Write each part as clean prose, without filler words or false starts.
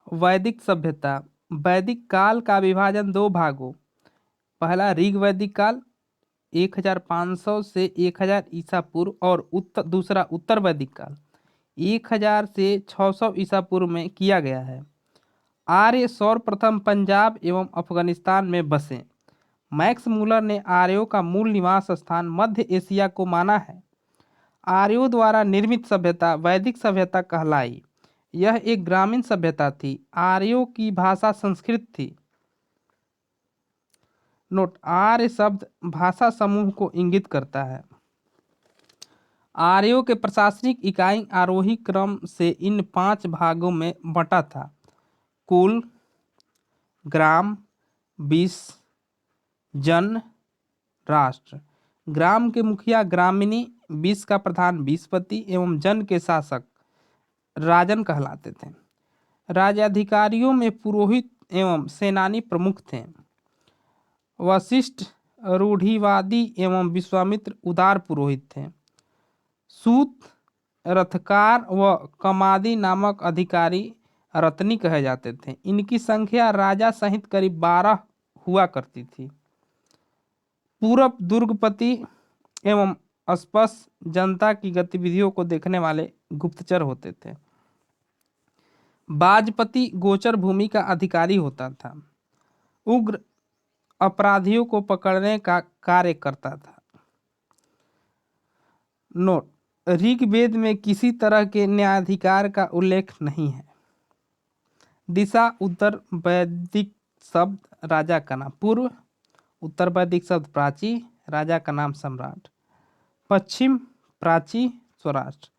वैदिक सभ्यता। वैदिक काल का विभाजन दो भागों, पहला ऋग वैदिक काल 1500 से 1000 ईसा पूर्व और दूसरा उत्तर वैदिक काल 1000 से 600 ईसा पूर्व में किया गया है। आर्य सर्वप्रथम पंजाब एवं अफगानिस्तान में बसे। मैक्स मूलर ने आर्यों का मूल निवास स्थान मध्य एशिया को माना है। आर्यों द्वारा निर्मित सभ्यता वैदिक सभ्यता कहलाई। यह एक ग्रामीण सभ्यता थी। आर्यों की भाषा संस्कृत थी। नोट: आर्य शब्द भाषा समूह को इंगित करता है। आर्यों के प्रशासनिक इकाई आरोही क्रम से इन 5 भागों में बंटा था: कुल, ग्राम, विष, जन, राष्ट्र। ग्राम के मुखिया ग्रामिणी, विष का प्रधान विषपति एवं जन के शासक राजन कहलाते थे। राज्याधिकारियों में पुरोहित एवं सेनानी प्रमुख थे। वशिष्ठ रूढ़िवादी एवं विश्वामित्र उदार पुरोहित थे। सूत, रथकार व कमादी नामक अधिकारी रत्नी कहे जाते थे। इनकी संख्या राजा सहित करीब 12 हुआ करती थी। पूरब दुर्गपति एवं स्पष्ट जनता की गतिविधियों को देखने वाले गुप्तचर होते थे। बाजपति गोचर भूमि का अधिकारी होता था। उग्र अपराधियों को पकड़ने का कार्य करता था। नोट: ऋग्वेद में किसी तरह के न्यायाधिकार का उल्लेख नहीं है। दिशा: उत्तर वैदिक शब्द राजा का नाम। पूर्व: उत्तर वैदिक शब्द प्राची, राजा का नाम सम्राट। पश्चिम: प्राची, स्वराष्ट्र।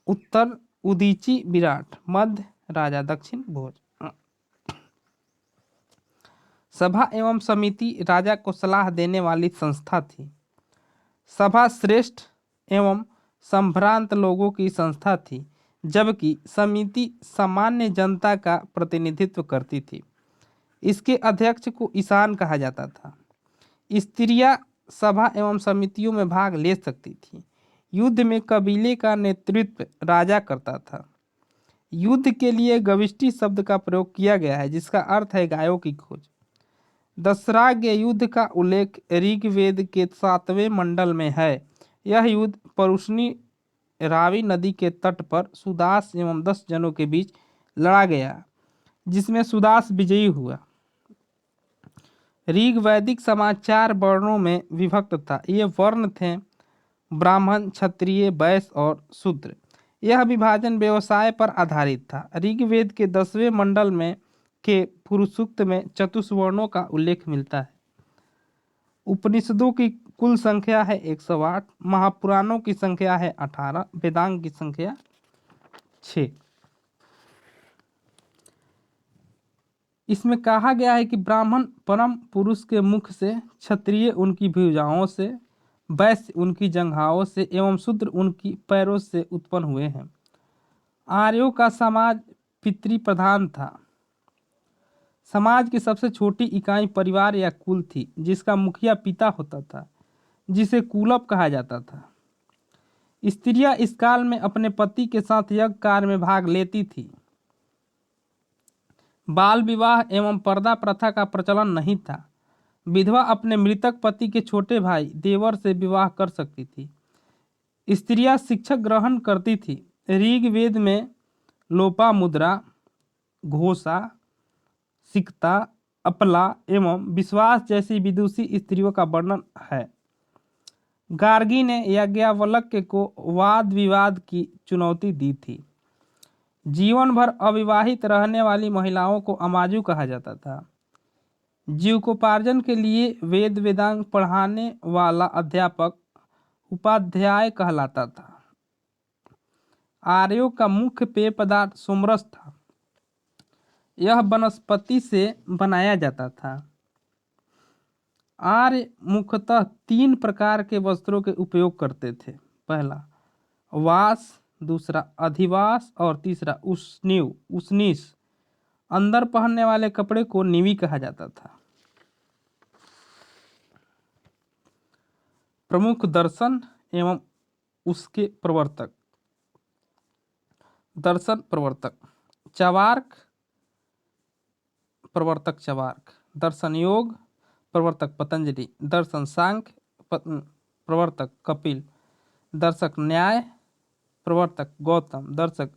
उत्तर: उदीची, विराट। मध्य: राजा। दक्षिण: भोज। सभा एवं समिति राजा को सलाह देने वाली संस्था थी। सभा श्रेष्ठ एवं संभ्रांत लोगों की संस्था थी, जबकि समिति सामान्य जनता का प्रतिनिधित्व करती थी। इसके अध्यक्ष को ईशान कहा जाता था। स्त्रियां सभा एवं समितियों में भाग ले सकती थी। युद्ध में कबीले का नेतृत्व राजा करता था। युद्ध के लिए गविष्टि शब्द का प्रयोग किया गया है, जिसका अर्थ है गायों की खोज। दशराग्य युद्ध का उल्लेख ऋग्वेद के 7वें मंडल में है। यह युद्ध परुष्णी रावी नदी के तट पर सुदास एवं 10 जनों के बीच लड़ा गया, जिसमें सुदास विजयी हुआ। ऋग वैदिक समाज 4 वर्णों में विभक्त था। ये वर्ण थे ब्राह्मण, क्षत्रिय, वैश्य और शूद्र। यह विभाजन व्यवसाय पर आधारित था। ऋग्वेद के 10वें मंडल में के पुरुषसूक्त में चतुष्वर्णों का उल्लेख मिलता है। उपनिषदों की कुल संख्या है 108, महापुराणों की संख्या है 18, वेदांग की संख्या 6। इसमें कहा गया है कि ब्राह्मण परम पुरुष के मुख से, क्षत्रिय उनकी भुजाओं से, वैश्य उनकी जंघाओं से एवं शूद्र उनकी पैरों से उत्पन्न हुए हैं। आर्यों का समाज पितृ प्रधान था। समाज की सबसे छोटी इकाई परिवार या कुल थी, जिसका मुखिया पिता होता था, जिसे कुलप कहा जाता था। स्त्रियां इस काल में अपने पति के साथ यज्ञ कार्य में भाग लेती थी। बाल विवाह एवं पर्दा प्रथा का प्रचलन नहीं था। विधवा अपने मृतक पति के छोटे भाई देवर से विवाह कर सकती थी। स्त्रियां शिक्षा ग्रहण करती थी। ऋग्वेद में लोपामुद्रा, घोषा, सिकता, अपला एवं विश्वास जैसी विदुषी स्त्रियों का वर्णन है। गार्गी ने याज्ञवल्क्य को वाद विवाद की चुनौती दी थी। जीवन भर अविवाहित रहने वाली महिलाओं को अमाजु कहा जाता था। जीविकोपार्जन के लिए वेद वेदांग पढ़ाने वाला अध्यापक उपाध्याय कहलाता था। आर्यों का मुख्य पेय पदार्थ सोमरस था। यह वनस्पति से बनाया जाता था। आर्य मुख्यतः 3 प्रकार के वस्त्रों के उपयोग करते थे। पहला वास, दूसरा अधिवास और तीसरा उष्णीस। अंदर पहनने वाले कपड़े को निवी कहा जाता था। प्रमुख दर्शन एवं उसके प्रवर्तक। दर्शन प्रवर्तक: चार्वाक, प्रवर्तक चवार्क, दर्शन योग प्रवर्तक पतंजलि, दर्शन सांख्य प्रवर्तक कपिल, दर्शक न्याय प्रवर्तक गौतम, दर्शक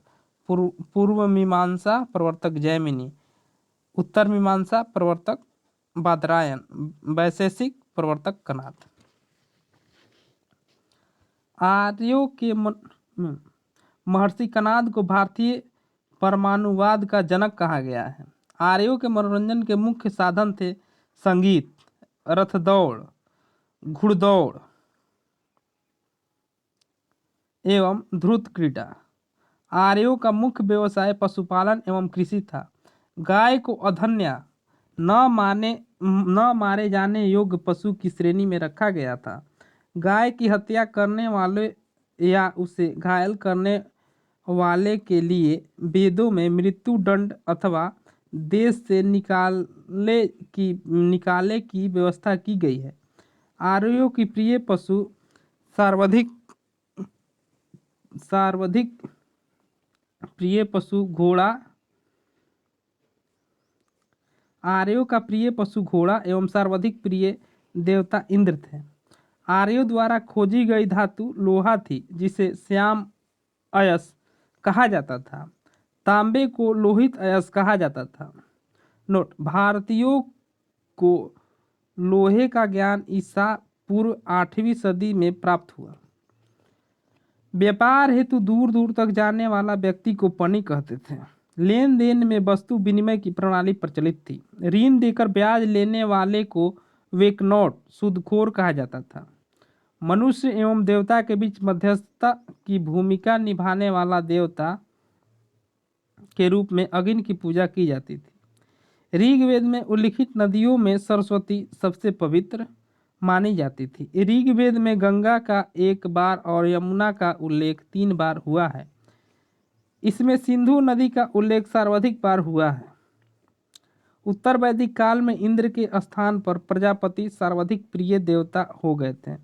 पूर्व मीमांसा प्रवर्तक जैमिनी, उत्तर मीमांसा प्रवर्तक बादरायन, वैशेषिक प्रवर्तक कनाद। आर्यों के महर्षि कनाद को भारतीय परमाणुवाद का जनक कहा गया है। आर्यों के मनोरंजन के मुख्य साधन थे संगीत, रथ दौड़, घुड़दौड़ एवं ध्रुत क्रीड़ा। आर्यों का मुख्य व्यवसाय पशुपालन एवं कृषि था। गाय को अधन्या न मारे जाने योग्य पशु की श्रेणी में रखा गया था। गाय की हत्या करने वाले या उसे घायल करने वाले के लिए वेदों में मृत्यु दंड अथवा देश से निकाले की व्यवस्था की गई है। आर्यों की प्रिय पशु सर्वाधिक प्रिय पशु घोड़ा। आर्यों का प्रिय पशु घोड़ा एवं सर्वाधिक प्रिय देवता इंद्र थे। आर्यों द्वारा खोजी गई धातु लोहा थी, जिसे श्याम अयस कहा जाता था। तांबे को लोहित अयस कहा जाता था। नोट: भारतीयों को लोहे का ज्ञान ईसा पूर्व 8वीं सदी में प्राप्त हुआ। व्यापार हेतु दूर दूर तक जाने वाला व्यक्ति को पणी कहते थे। लेन देन में वस्तु विनिमय की प्रणाली प्रचलित थी। ऋण देकर ब्याज लेने वाले को वेकनोट सूदखोर कहा जाता था। मनुष्य एवं देवता के बीच मध्यस्थता की भूमिका निभाने वाला देवता के रूप में अग्नि की पूजा की जाती थी। ऋग्वेद में उल्लिखित नदियों में सरस्वती सबसे पवित्र मानी जाती थी। ऋग्वेद में गंगा का 1 बार और यमुना का उल्लेख 3 बार हुआ है। इसमें सिंधु नदी का उल्लेख सर्वाधिक बार हुआ है। उत्तर वैदिक काल में इंद्र के स्थान पर प्रजापति सर्वाधिक प्रिय देवता हो गए थे।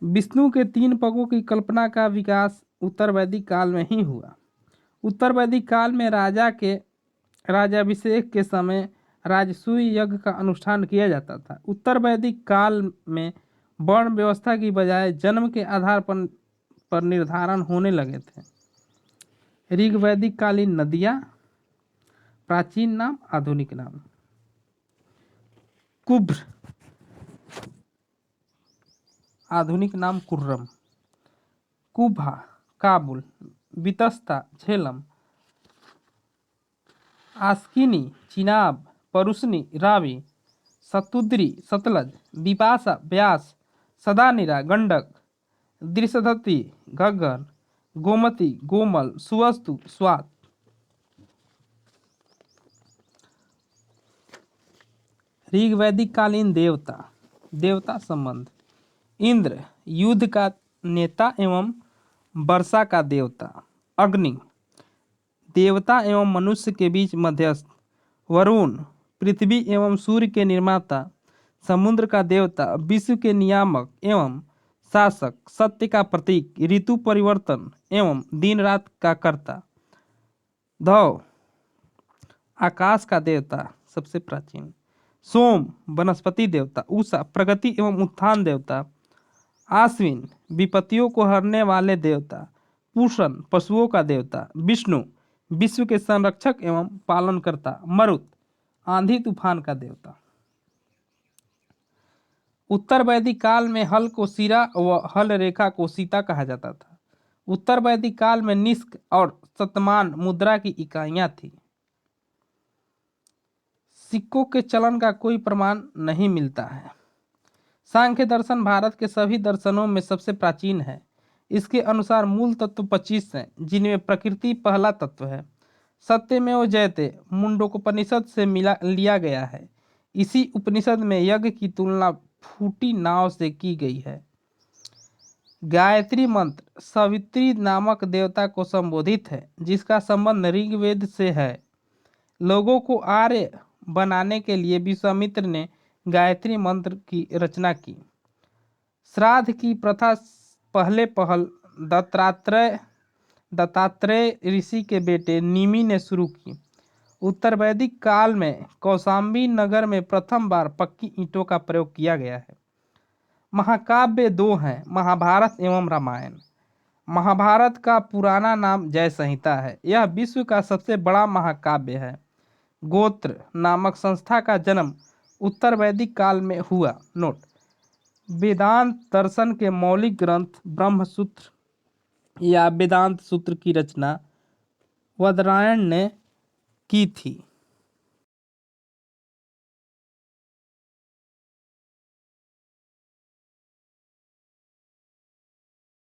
विष्णु के 3 पगों की कल्पना का विकास उत्तर वैदिक काल में ही हुआ। उत्तर वैदिक काल में राजा के राज्याभिषेक के समय राजसूय यज्ञ का अनुष्ठान किया जाता था। उत्तर वैदिक काल में वर्ण व्यवस्था की बजाय जन्म के आधार पर निर्धारण होने लगे थे। ऋग्वैदिक कालीन नदियाँ। प्राचीन नाम, आधुनिक नाम। कुब्र, आधुनिक नाम कुर्रम। कुभा, काबुल। वितस्ता, झेलम। आस्किनी, चिनाब। परुशनी, रावी। सतुद्री, सतलज। बिपाशा, ब्यास। सदानिरा, गंडक। दृशदती, घग्गर। गोमती, गोमल। सुवस्तु, स्वात। ऋग्वैदिक कालीन देवता संबंध। इंद्र, युद्ध का नेता एवं वर्षा का देवता। अग्नि, देवता एवं मनुष्य के बीच मध्यस्थ। वरुण, पृथ्वी एवं सूर्य के निर्माता। समुद्र का देवता, विश्व के नियामक एवं शासक, सत्य का प्रतीक, ऋतु परिवर्तन एवं दिन रात का कर्ता। धौ, आकाश का देवता, सबसे प्राचीन। सोम, वनस्पति देवता। उषा, प्रगति एवं उत्थान देवता। आश्विन, विपत्तियों को हरने वाले देवता। पूषण, पशुओं का देवता। विष्णु, विश्व के संरक्षक एवं पालनकर्ता। मरुत, आंधी तूफान का देवता। उत्तर वैदिक काल में हल को सिरा व हल रेखा को सीता कहा जाता था। उत्तर वैदिक काल में निष्क और शतमान मुद्रा की इकाइयां थी। सिक्कों के चलन का कोई प्रमाण नहीं मिलता है। सांख्य दर्शन भारत के सभी दर्शनों में सबसे प्राचीन है। इसके अनुसार मूल तत्व 25 हैं, जिनमें प्रकृति पहला तत्व है। सत्यमेव जयते मुंडकोपनिषद से लिया गया है। इसी उपनिषद में यज्ञ की तुलना फूटी नाव से की गई है। गायत्री मंत्र सवित्री नामक देवता को संबोधित है, जिसका संबंध ऋग्वेद से है। लोगों को आर्य बनाने के लिए विश्वामित्र ने गायत्री मंत्र की रचना की। श्राद्ध की प्रथा पहल दत्तात्रेय ऋषि के बेटे निमि ने शुरू की। उत्तर वैदिक काल में कौशाम्बी नगर में प्रथम बार पक्की ईंटों का प्रयोग किया गया है। महाकाव्य दो हैं, महाभारत एवं रामायण। महाभारत का पुराना नाम जय संहिता है। यह विश्व का सबसे बड़ा महाकाव्य है। गोत्र नामक संस्था का जन्म उत्तर वैदिक काल में हुआ। नोट: वेदांत दर्शन के मौलिक ग्रंथ ब्रह्मसूत्र या वेदांत सूत्र की रचना वदरायण ने की थी।